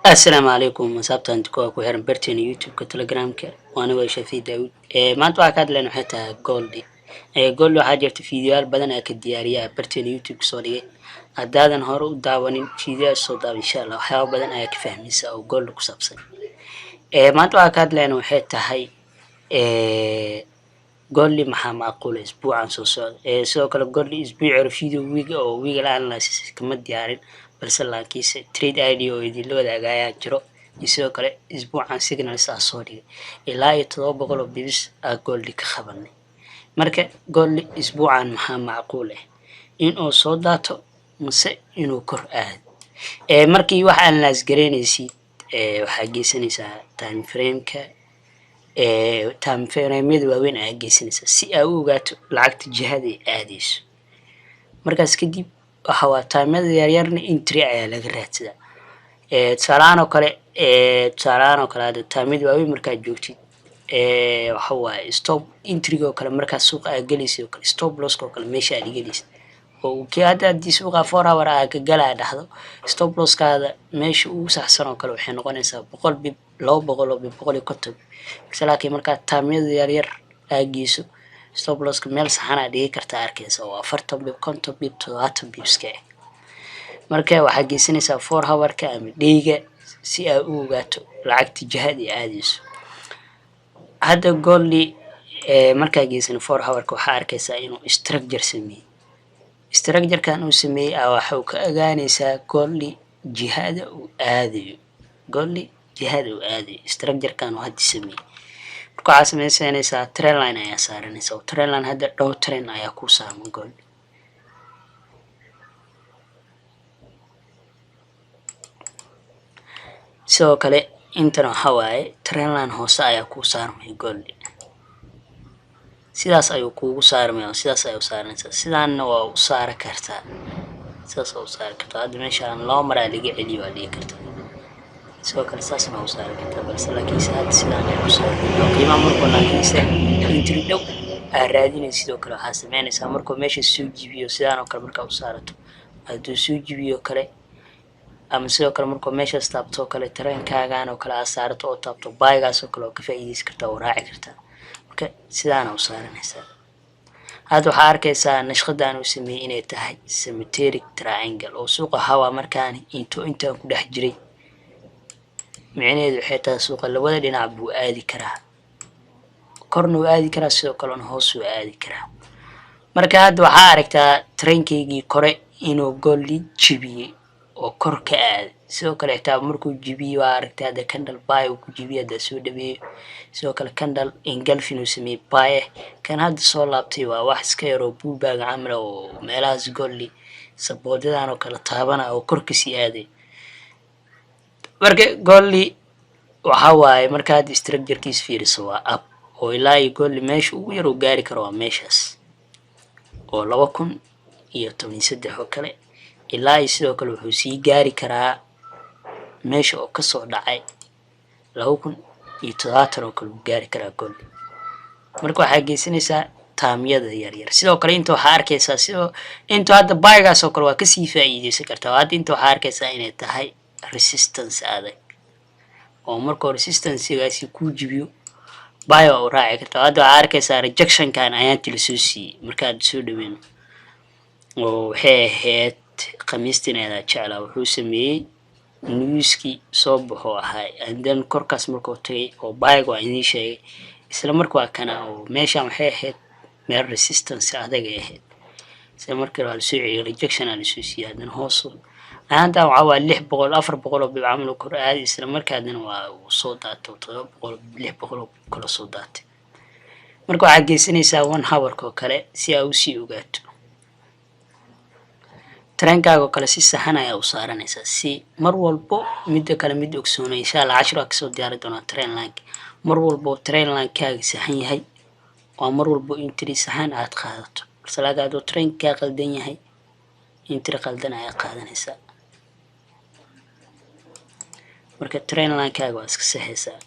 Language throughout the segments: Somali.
السلام عليكم مسابتا انتكوا ku xiran barteena youtube-ka telegramka waana way Shafii Daawud maanta waxaa ka hadlayno xitaa Goldie Goldie waxaa jirta fiidiyoyaal badan oo ka diyaariya barteena youtube soo dhigay hadaadan hore u daawanin fiidiyoyaal soo daaw insha Allah waxyaabo badan ayaa ka fahmaysa oo Goldie ku saabsan maanta waxaa ka hadlayno waxay tahay Goldie maxaa macquul isbuucan soo socda sidoo kale Goldie isbuuci fiideo wiiga la analysis kama diyaarin balse laakiinse trade ID oo idin la wadaagaya jiro sidoo kale isbuucan signal soo dhigay ilaa 700 bibis Goldie ka qabanay marka Goldie isbuucan maxaa macquul in uu soo daato mise inuu kor aad markii wax analysis gareynaysid waxa geysanaysaa time frame-ka time frame-yada waaweyn ayaa geysanaysaa si aad u ogaato lacagta jihada ay aadayso markaas kadib waxa waa time-yada yaryarna entry ayaa laga raadsadaa tusaalahan oo kale hada time-yada waaweyn markaad joogtid waxa waaye stop entry oo kale markaad suuqa aad galaysid oo kale stop loss oo kale meesha aad galaysid oo hadii suuqa 4 hour aad ka galaa dhahdo stop loss-kaada meesha ugu saxsan oo kale waxay noqonaysaa 100 bib 200 bib 150 laakiin markaad time-yada yaryar aad geyso stop loss-ka meel saxan aad dhigi kartaa arkaysa oo 40 bib 50 bib 70 bibska marka waxaa geysanaysaa 4 hour-ka ama dhayga si aad u ogaato lacagta jihada ay aadayso hadda Goldie markaa geysan 4 hour-ka waxaa arkaysaa inuu structure sameeyay structure-kan uu sameeyay waxa uu ka ogaanaysaa Goldie jihada uu aadayo Goldie jihada uu aadayo structure-kan uu hadda sameeyay marka waxaa sameynaysaa trend line ayaa saaranaysaa oo trend line hadda dhow trend ayaa ku saaran Goldie sidoo kale intan waxa waaye trend line hoose ayaa ku saarmay Goldie sidaas ayuu kuugu saarmay sidaas ayuu saaranaysaa sidaana waa u saar kartaa sidaas oo saar kartaa hadda meeshaan loo maraa laga celiyo waa dhigi kartaa sidoo kale saasna u saar kartaa balse laakiin sidaan ayuu saaran qiimaha markuu laakiinse entry dhow raadinay sidoo kale waxaa sameynaysaa markuu meesha soo jibiyo sidaan oo kale markaa u saarato hadduu soo jibiyo kale ama sidoo kale markuu meesha taabto kale tareenkaagan oo kale aad saarato oo taabto buygaas oo kale oo ka faa'iideysan kartaa oo raaci kartaa marka sidaan u saaranaysaa hadda waxaa arkaysaa nashqadan uu sameeyay inay tahay symmetric triangle oo suuqa hawa markaan intaan ku dhex jiray micnaheedu waxay tahay suuqa labada dhinac buu aadi karaa korna uu aadi karaa sidoo kale hoos uu aadi karaa marka hadda waxaa aragtaa treenkeygii kore inuu Goldie jibiyay oo kor ka aad sidoo kale xitaa markuu jibiyo waa aragtay hada candle buy uu ku jibiyo hada soo dhaweeyo sidoo kale candle engulfing uu sameeyay buy kan hadda soo laabtay waa wax iska yar oo bullback camal oo meelahaas Goldie saboodadan oo kala taabana oo kor ka sii aaday marka Goldie waxa waaye markaad structure-kiisa fiiriso waa up oo ilaa Goldie meesha ugu yar uu gaari karo waa meeshaas oo 2013 oo kale ilaa sidoo kale wuxuu sii gaari karaa meesha oo ka soo dhacay 2017 oo kale uu gaari karaa Goldie marka waxaa geysanaysaa taamyada yaryar sidoo kale inta waxaa arkaysaa sidoo inta hadda buygaas oo kale waa ka sii faa'iideysan kartaa hadda inta waxaa arkaysaa inay tahay resistance adag oo markuu resistance-gaasi ku jibiyo buy oo raaci kartaa hadda waxaa arkaysaa rejection-kan ayaan tila soo siiyay markaad soo dhaweeno oo waxay ahayd khamiistineeda jeclaa wuxuu sameeyay newski soo baxo ahay and then korkaas markuu tagay oo buyga waa inii sheegay isla markaa kana oo meeshaan waxay ahayd meel resistance adag ahayd isla markaa la soo celiyay rejection aan soo siiyay hadan hoos aanta waa 600 400 bib camal kor aad isla markaadna waa soo daato 700 600 kala soo daatay marka waxaa geysanaysaa 1 hour oo kale si aad u sii ogaato treenkaaga kale si saxan ayaa u saaranaysaa si mar walbo mid kale mid ogsoon insha Allah 10 ka soo diyaari doona trend line mar walbo trend line-kaaga saxan yahay waa mar walbo entry saxan aad qaadato balse laga trend-ka qaldan yahay entry qaldan ayaa qaadanaysaa marka trend line-kaaga waa iska saxaysaa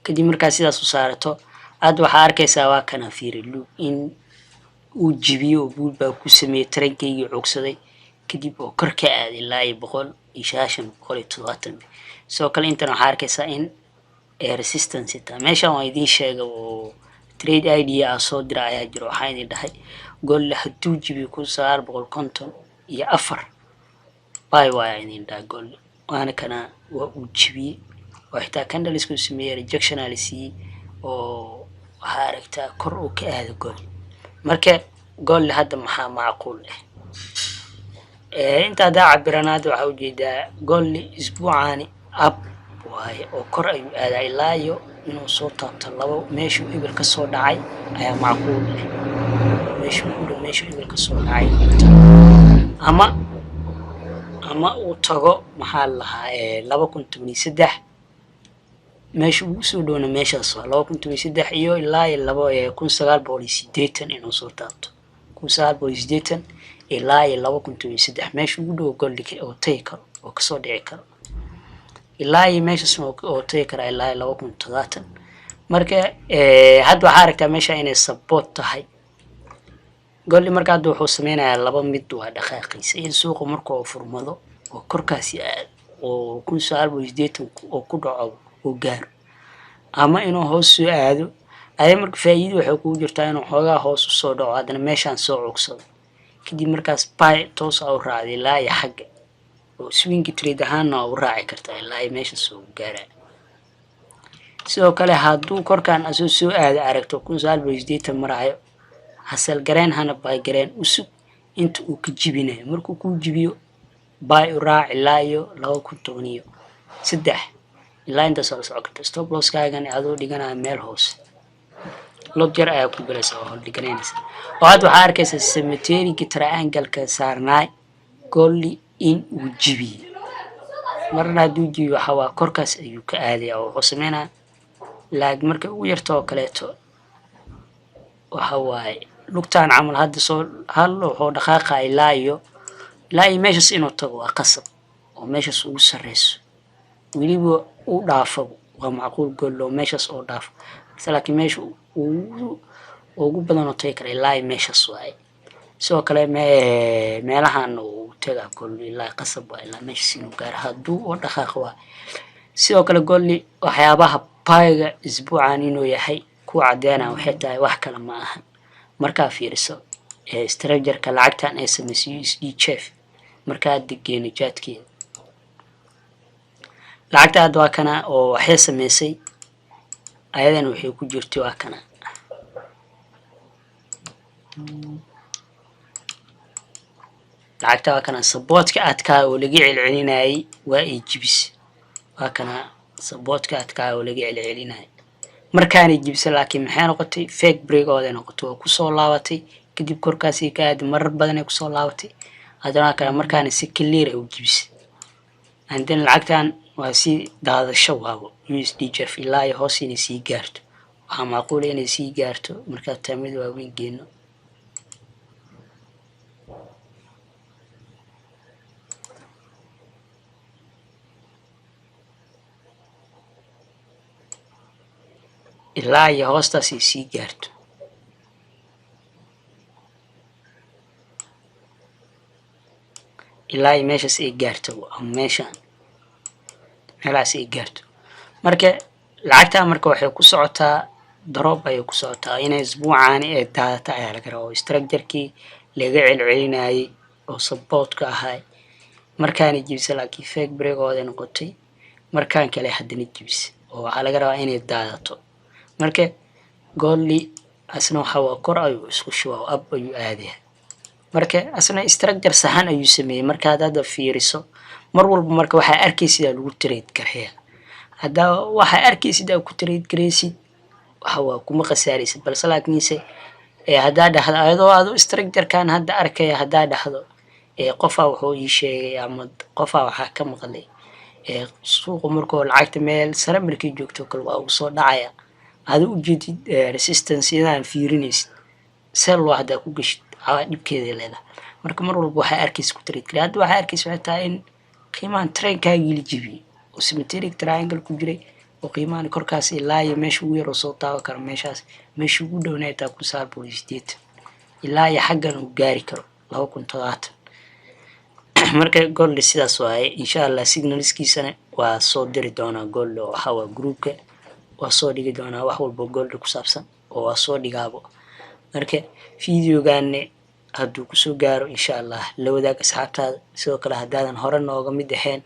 kadib markaa sidaas u saarato aad waxa arkaysaa waa kana fiiri loop in uu jibiyo buulba ku sameeyay trankeyga cogsaday kadib oo kor ka aad ilaa iyo 160 sidoo kale intan waxaa arkaysaa in resistance ta meeshan waa idiin sheega oo trade idea soo dira ayaa jiro waxaa idin dhahay gool hadduu jibi 1954 باي واي إن داقول وأنا كنا وجبي وحتى كان دلسكو سميه rejection على سي أو هاركتا كرو كهذا قول مركا قول لهذا محا معقول أنت دا عبرناد وحوجي دا قول لي أسبوعاني أب واي أو كر هذا إلايو إنه صوت طلبوا ماشوا قبل كسر داعي أي معقول ماشوا قبل كسر داعي أما وتجو محل لها 2013 ماشي وسودونا ماشي صار 2013 إيو إلا يكون سجال بوليس ديتن إنه صوتات كون سجال بوليس ديتن إلا 2013 ماشي ودو قول لك أو تيكر أو كسر عكر إلا ماشي اسمه أو تيكر إلا 2013 مركا هاد وحارك ماشي إنه سبوت تهاي قال لي مركا دو حسمينا لبا مد waa dhaqaaqiisa in suuqa markuu furmado oo korkaasi oo kun saar boosdeetan oo ku dhaco oo gaar ama inuu hoos soo aado ay marka faa'iido waxay ku jirtaa inuu xoogaa hoos u soo dhaco hadana meeshan soo cugsado kadib markaas pay toos u raacday ilaa iyo xagga oo swing trade ahaan u raaci kartaa ilaa ay meesha soo gaaraa sidoo kale hadduu korkaan soo aado aragto kun saar boosdeetan maraayo hasal gareen hana bay gareen usub inta uu ka jibinayo markuu ku jibiyo bay u raac ilaa iyo 2013 ilaa inta soo socota stop loss kaagan adoo dhiganaa meel hoos log jar ayaa ku galaysa oo dhiganaysa oo aad waxa arkaysa cemetery-ga triangle-ka saarnaa goolli in uu jibiyo marna haduu jibiyo waxa waa korkaas ayuu ka aaday oo wuxuu sameynaa laag marka uu yarto oo kaleeto waxa waaye lugtaan camal hadda soo hal wuxuu dhaqaaqa ilaa iyo meeshas inuu tago waa qasab oo meeshas ugu sareyso weliba uu dhaafo waa macquul gool loo meeshas oo dhaafo laakiin meesha ugu badan oo tay kara ilaa meeshas waaye sidoo kale meelahan uu taga gool ilaa qasab waa ilaa meeshas inuu gaar hadduu oo dhaqaaqo waa sidoo kale goolli waxyaabaha payga isbuucan inuu yahay ku cadeena waxay tahay wax kale ma aha marka fiiriso structure-ka lacagtan ay sameysay USD chef marka degeeno jaadkeeda lacagta waa kana oo waxay sameysay ayadan waxay ku jirtay waa kana lacagta waa kana support-ka adkaa oo laga celcelinayay waa ay jibis waa kana support-ka adkaa oo laga celcelinayay markaan jibsan laakiin maxay noqotay fake break oo ay noqotay oo ku soo laabatay kadib korkaasi ka aad marar badan ay ku soo laabatay hadana kale markaan si clear ah u jibisay andan lacagtan waa si daadasho waabo USD chef ilaa ay hoos inay sii gaarto waxa macquul inay sii gaarto marka taamid waa weyn geeno ilaa iyo hoostaas ay sii gaarto ilaa ay meeshas ay gaarto ama meelaas ay gaarto marka lacagta marka waxay ku socotaa drop ay ku socotaa inay isbuucan ay daadata ayaa laga rabaa structure-kii laga celcelinayay oo support-ka ahaa markaan jibisay laakiin fake break oo ay noqotay markaan kale hadana jibisay oo waxa laga rabaa inay daadato marka goolli asna waxa waa kor ayuu isku shubaa ab ayuu aaday marka asna structure sahan ayuu sameeyay marka aad fiiriso mar walba marka waxa arkaysid lagu trade gareeya hada waxa arkaysid ku trade gareysid waxa waa kuma qasaaraysid balse laakiinse hada dhaxda ayadoo aad structure-kan hada arkay hada dhaxdo qofa wuxuu ii sheegay ama qofa waxa ka maqlay suuqa markuu lacagta meel sare markii joogto kale waa uu soo dhacaya هذا وجدي resistance إذا فيرينيس سر واحدة كوجش عادي بكذا لهذا مركب مرة بوحة أركيس كتريد كذا هذا واحد أركيس حتى إن قيمان ترين كاجيل جيبي وسمتيرك تراينجل كوجري وقيمان كركاسي لا يمشي ويرصوتا وكرمشاس مشي ودونه تاكوسار بوليس ديت لا يحقن وجاري كرو لو كنت غات marka gold sidaas waaye insha Allah signalskiisana waa soo diri doonaa gold oo waxa waa groupka waa soo dhigi doonaa wax walba gold ku saabsan oo waa soo dhigaabo marka videogan hadduu ku soo gaaro insha Allah la wadaag asxaabtaada sidoo kale haddaadan hore nooga mid ahayn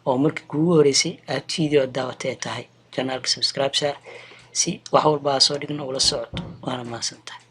oo markii kugu horeysay aad video daawatay tahay channelka subscribe saar si wax walba soo dhigno ula socoto waana mahadsantahay